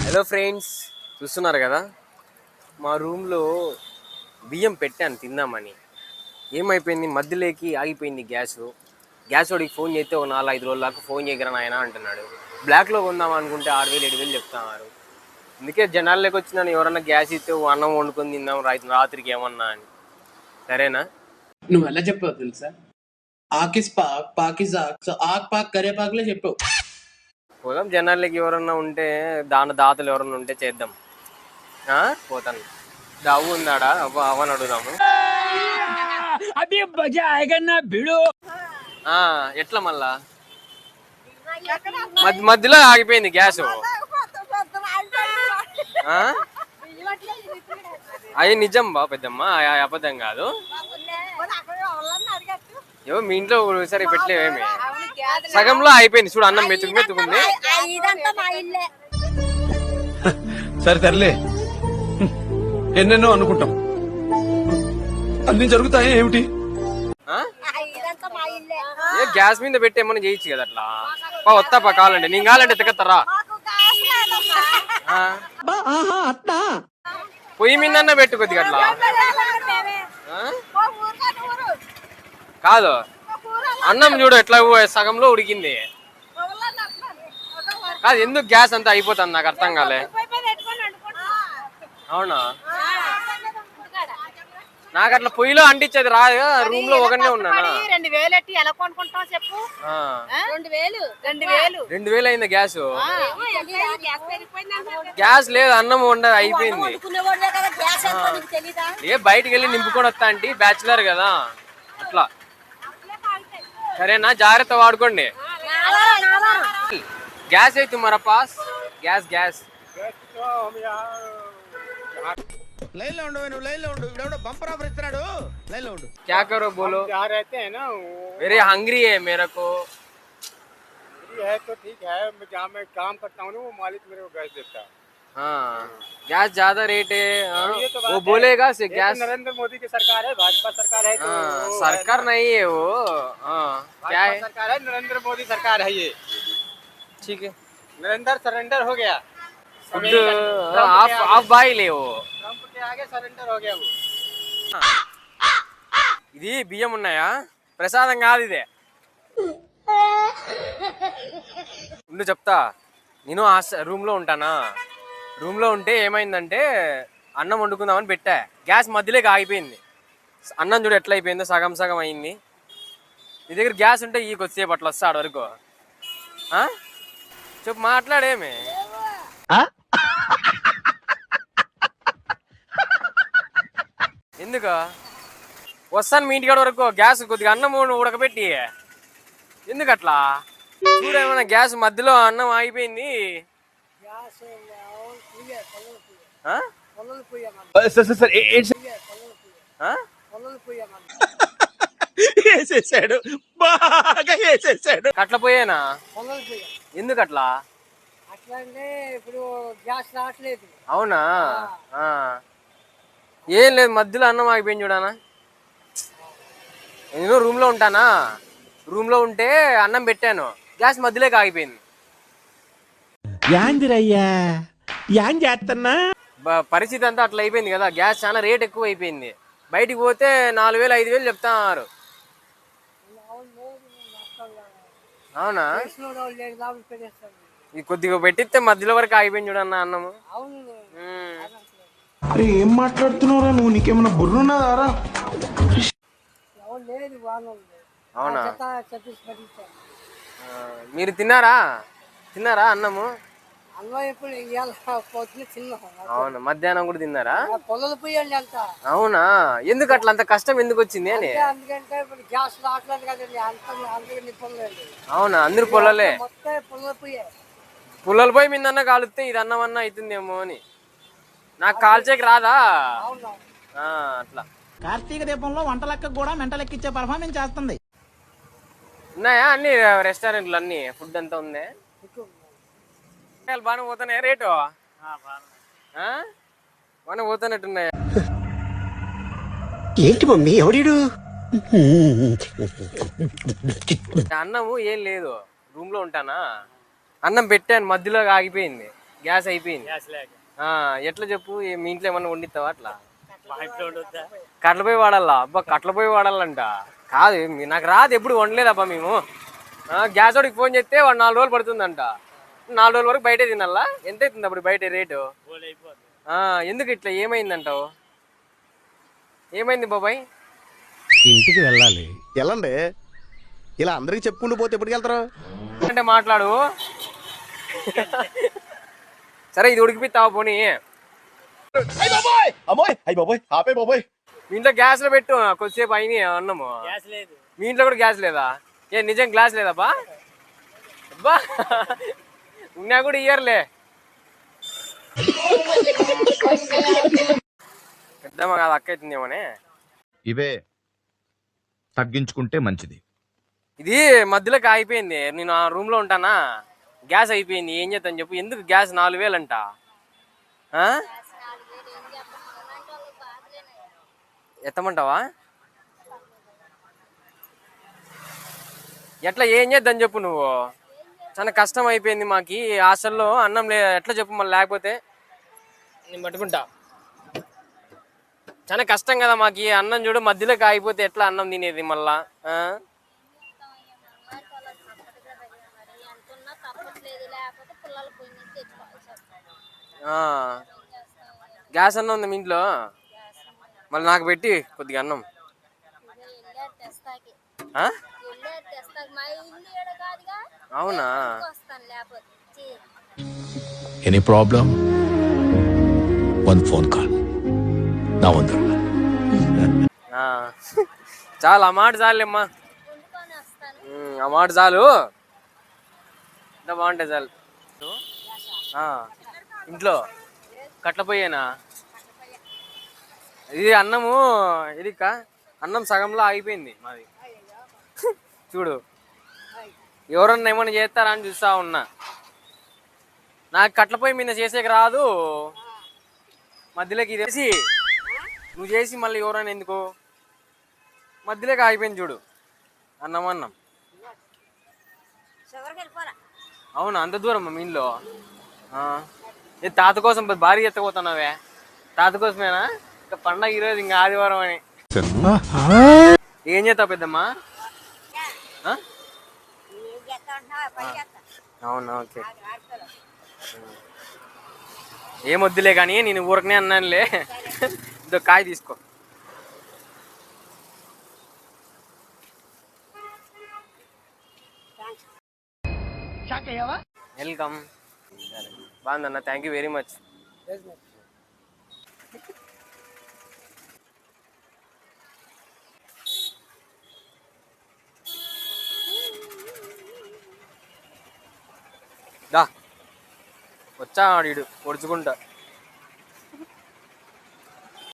Hello friends, చూస్తున్నారు కదా మా రూమ్లో బియ్యం పెట్టాను తిందామని. ఏమైపోయింది, మధ్యలోకి ఆగిపోయింది గ్యాస్ వాడికి ఫోన్ చేస్తే ఒక 4-5 రోజుల దాకా ఫోన్ చేయగరా నాయన అంటున్నాడు. బ్లాక్లో కొందాం అనుకుంటే 6,000-7,000 చెప్తున్నారు. అందుకే జనాల్లోకి వచ్చినాను, ఎవరన్నా గ్యాస్ ఇస్తే అన్నం వండుకొని తిందాం రాత్రికి ఏమన్నా అని. సరేనా? నువ్వు ఎలా చెప్పావు తెలుసా? ఆకిస్ పాక్ పాకిజా సో ఆక్ పాక్ కరే పాక్లే చెప్పావు. పోదాం, జనాల్లోకి ఎవరన్నా ఉంటే దాతలు ఎవరన్నా ఉంటే చేద్దాం. పోతాను. దావు ఉందాడా అవని అడుగుదాము. ఎట్లా మళ్ళా మధ్యలో ఆగిపోయింది గ్యాస్. అది నిజం బా పెద్దమ్మ, అబద్ధం కాదు. ఏమో మీ ఇంట్లో సరే పెట్టలేవేమి, సగంలో అయిపోయింది చూడు, అన్నం మెతుకుంది. సరే తరలే, ఎన్నెన్నో అనుకుంటాం, అన్ని జరుగుతాయి ఏమిటి? ఏ గ్యాస్ మీద పెట్టి ఏమన్నా చేయొచ్చు కదా అట్లా. వస్తా కావాలంటే నేను కావాలంటే ఎత్తకత్తారా, పొయ్యి మీద పెట్టు కొద్దిగా అట్లా. కాదు, అన్నం చూడు ఎట్లా సగంలో ఉడికింది. కాదు, ఎందుకు గ్యాస్ అంతా అయిపోతుంది నాకు అర్థం కాలే. అవునా, నాకు అట్లా పొయ్యిలో అంటించేది రాదు, రూమ్ లో ఒకనే ఉన్నాను. 2,000 అయింది గ్యాస్. గ్యాస్ లేదు, అన్నం ఉండదు, అయిపోయింది. ఏ బయటికి వెళ్ళి నింపుకొని వస్తా అంటే బ్యాచులర్ కదా అట్లా. సరేనా, జాగ్రత్త వాడుకోండి. గ్యాస్ అయితే తుమ్హారా పాస్ గ్యాస్ గ్యాస్ లైన్ లో ఉండు, నువ్వు లైన్ లో ఉండు, ఇవిడెవడో బంపర్ ఆఫర్ ఇస్తున్నాడు, లైన్ లో ఉండు. क्या करो बोलो, मेरे हंग्री है मेरे को है तो ठीक है, जहाँ मैं काम करता हूँ वो मालिक मेरे को गैस देता है। हाँ, गैस ज्यादा रेट है। तो वो बोलेगा से गैस, नरेंद्र मोदी की सरकार है, भाजपा सरकार है तो सरकार नहीं है वो। क्या है, सरकार है, नरेंद्र मोदी सरकार है ये। ठीक है, नरेंद्र सरेंडर हो गया, आप भाई ले वो ट्रंप के आगे सरेंडर हो गया वो। ఇది బియ్యం ఉన్నాయా, ప్రసాదం కాదు ఇదే. ఉండు చెప్తా. నేను ఆ రూమ్లో ఉంటానా, రూమ్లో ఉంటే ఏమైందంటే అన్నం వండుకుందామని పెట్టా, గ్యాస్ మధ్యలోకి ఆగిపోయింది. అన్నం చూడు ఎట్లా అయిపోయిందో, సగం సగం అయింది. నీ దగ్గర గ్యాస్ ఉంటే ఈ కొద్దిసేపు అట్లా వస్తాడు వరకు. చెప్పు, మాట్లాడేమి. ఎందుకు వస్తాను మీ ఇంటికాడ వరకు, గ్యాస్ కొద్దిగా అన్నం ఉడకబెట్టి. ఎందుకు అట్లా చూడు, ఏమన్నా గ్యాస్ మధ్యలో అన్నం ఆగిపోయింది. వేసేసాడు, బాగా వేసేసాడు. అట్లా పోయానా, ఎందుకు అట్లా? ఇప్పుడు గ్యాస్ రావట్లేదు. అవునా, ఏం లేదు, మధ్యలో అన్నం ఆగిపోయింది చూడనా. నేను రూమ్లో ఉంటానా, రూమ్లో ఉంటే అన్నం పెట్టాను, గ్యాస్ మధ్యలోకి ఆగిపోయింది. యాందిరయ్యా యాన్ చేస్తున్నా, పరిస్థితి అంతా అట్లా అయిపోయింది కదా. గ్యాస్ చాలా రేట్ ఎక్కువ అయిపోయింది, బయటికి పోతే 4,000-5,000 చెప్తున్నారు. అవునా, ఈ కొద్దిగా పెట్టిస్తే మధ్యలో వరకు ఆగిపోయింది చూడన్న అన్నము. అరే ఏం మాట్లాడుతున్నావురా నువ్వు, నీకేమన్నా బుర్రున్నదారా? అవునా, మీరు తిన్నారా అన్నము? అవును, మధ్యాహ్నం కూడా తిన్నారా? అవునా, ఎందుకు అట్లా అంత కష్టం ఎందుకు వచ్చింది అని? అవునా, అందరు పొలాలే, పుల్లల పోయి మీద కాలుస్తే ఇది అన్నమన్నా అవుతుందేమో అని. నాకు కాల్చేకి రాదా అట్లా. కార్తీక దీపంలో వంటలక్క కూడా మెంటలెక్కిచ్చే పర్ఫార్మెన్స్ చేస్తుంది. ఉన్నాయా అన్ని రెస్టారెంట్లు, అన్ని ఫుడ్ అంతా ఉంది? బాగా పోతున్నాయా రేటు? బాగా పోతున్నట్టున్నాయా? ఏంటి మమ్మీ ఎవడీడు? అన్నము ఏం లేదు, రూమ్ లో ఉంటానా, అన్నం పెట్టాను మధ్యలో ఆగిపోయింది, గ్యాస్ అయిపోయింది. గ్యాస్ లేక ఎట్లా చెప్పు, మీ ఇంట్లో ఏమన్నా వండిస్తావా అట్లా? మా ఇంట్లో ఉండొద్దా? కట్ల పోయి వాడాలా? అబ్బా కట్ల పోయి వాడాలంట. కాదు నాకు రాదు, ఎప్పుడు వండలేదబ్బా మేము. గ్యాస్ వాడికి ఫోన్ చేస్తే వాడు 4 రోజులు పడుతుందంట. 4 రోజుల వరకు బయటే తినాలా? ఎంత అవుతుంది అప్పుడు బయట రేటు? ఎందుకు ఇట్లా ఏమైందంటావు? ఏమైంది బాబాయ్? ఇంటికి వెళ్ళాలి. వెళ్ళండి, ఇలా అందరికి చెప్పుకుంటూ పోతే ఎప్పటికి వెళ్తారు అంటే మాట్లాడు. సరే ఇది ఉడికిపిస్తావా పోనీ? అమ్మోయ్ అయ్యి బాబోయ్ ఆపే బాబోయ్. మీ ఇంట్లో గ్యాస్ లో పెట్టు, కొద్దిసేపు అయినాయి అన్నము. గ్యాస్ లేదు. మీ ఇంట్లో కూడా గ్యాస్ లేదా? నిజం గ్యాస్ లేదబ్బా? అబ్బా ఉన్నా కూడా ఇయ్యర్లే. పెద్దమ్మ కాదు అక్క అవుతుందేమోనే. ఇవే తగ్గించుకుంటే మంచిది. ఇది మధ్యలోకి ఆగిపోయింది. నేను ఆ రూమ్ లో ఉంటానా, గ్యాస్ అయిపోయింది. ఏం చేద్దాం చెప్పు? ఎందుకు గ్యాస్ 4000 అంట? ఎత్తమంటావా? ఎట్లా ఏం చేద్దాం చెప్పు నువ్వు? చాలా కష్టం అయిపోయింది మాకి హాస్టల్లో, అన్నం ఎట్లా చెప్పు మళ్ళీ? లేకపోతే నేను పట్టుకుంటా. చాలా కష్టం కదా మాకి, అన్నం చూడు మధ్యలోకి ఆగిపోతే ఎట్లా అన్నం తినేది మళ్ళా? గ్యాస్ అన్నం ఉంది మీ ఇంట్లో? మళ్ళీ నాకు పెట్టి కొద్దిగా అన్నం. అవునా? Any problem? 1 phone call. నా వందరు. చాలు, ఆ మాట చాలేమ్మా. ఆ మాట చాలు, ఎంత బాగుంటాయి చాలు. ఇంట్లో కట్ల పోయేనా? ఇది అన్నము ఇదిక అన్నం సగంలో ఆగిపోయింది మాది. చూడు, ఎవరన్నా ఏమన్నా చేస్తారా అని చూస్తా ఉన్నా. నాకు కట్ల పొయ్యి మీద చేసేకి రాదు. మధ్యలోకి ఇది నువ్వు చేసి మళ్ళీ ఎవరైనా ఎందుకు? మధ్యలోకి ఆగిపోయింది చూడు అన్నం. అవునా? అంత దూరం మీ ఇంట్లో? తాత కోసం భారీ ఎత్తపోతున్నావే? తాత కోసమేనా? ఇంకా పండగ ఈరోజు, ఇంకా ఆదివారం అని. ఏం చేస్తావు పెద్దమ్మా? అవునా? ఓకే. ఏం వద్దులే కానీ, నేను ఊరకనే అన్నానులే. ఇదో కాయ తీసుకో. వెల్కమ్. బాగుందన్న, థ్యాంక్ యూ వెరీ మచ్. దా వచ్చా ఆడు పొడుచుకుంటా.